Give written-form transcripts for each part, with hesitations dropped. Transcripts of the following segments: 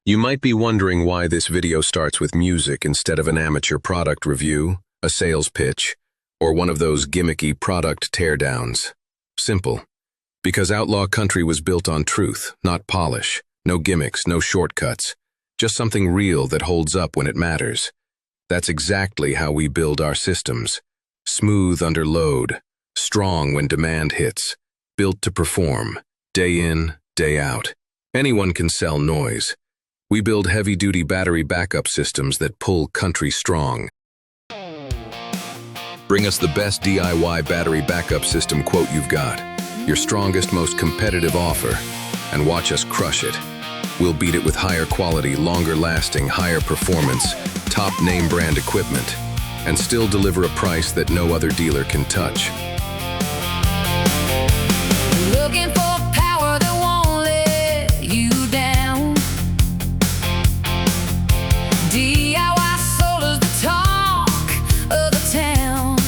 You might be wondering why this video starts with music instead of an amateur product review, a sales pitch, or one of those gimmicky product teardowns. Simple. Because Outlaw Country was built on truth, not polish. No gimmicks, no shortcuts. Just something real that holds up when it matters. That's exactly how we build our systems. Smooth under load, strong when demand hits, built to perform, day in, day out. Anyone can sell noise. We build heavy-duty battery backup systems that pull country strong. Bring us the best DIY battery backup system quote you've got, your strongest, most competitive offer, and watch us crush it. We'll beat it with higher quality, longer lasting, higher performance, top name brand equipment, and still deliver a price that no other dealer can touch. Looking for power that won't let you down. DIY solar's the talk of the town.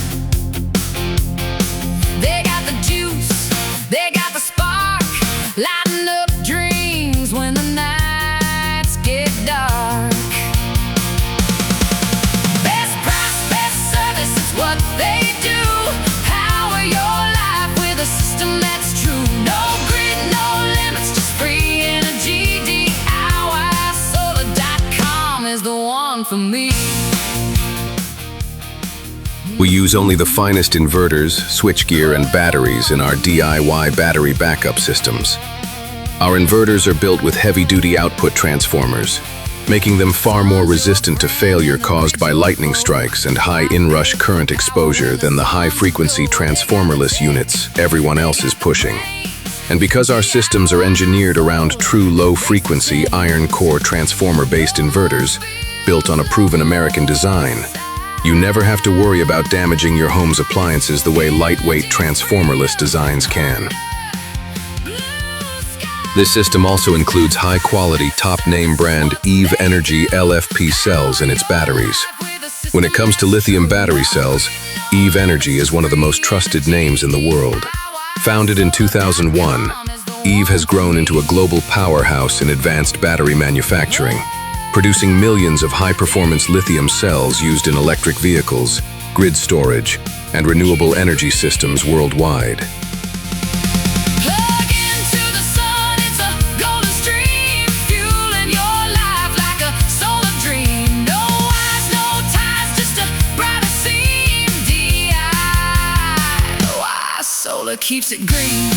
They got the juice, they got the spark, lighting up dreams when the nights get dark. Best price, best service, it's what they do. Power your life with a system that's true. No grid, no limits, just free energy. DIYsolar.com is the one for me. We use only the finest inverters, switchgear, and batteries in our DIY battery backup systems. Our inverters are built with heavy-duty output transformers, making them far more resistant to failure caused by lightning strikes and high inrush current exposure than the high-frequency transformerless units everyone else is pushing. And because our systems are engineered around true low-frequency iron core transformer-based inverters, built on a proven American design, you never have to worry about damaging your home's appliances the way lightweight transformerless designs can. This system also includes high-quality, top-name brand EVE Energy LFP cells in its batteries. When it comes to lithium battery cells, EVE Energy is one of the most trusted names in the world. Founded in 2001, EVE has grown into a global powerhouse in advanced battery manufacturing, producing millions of high-performance lithium cells used in electric vehicles, grid storage, and renewable energy systems worldwide. Plug into the sun, it's a golden stream, fueling your life like a solar dream. No wires, no ties, just a brighter seam. DIY solar keeps it green.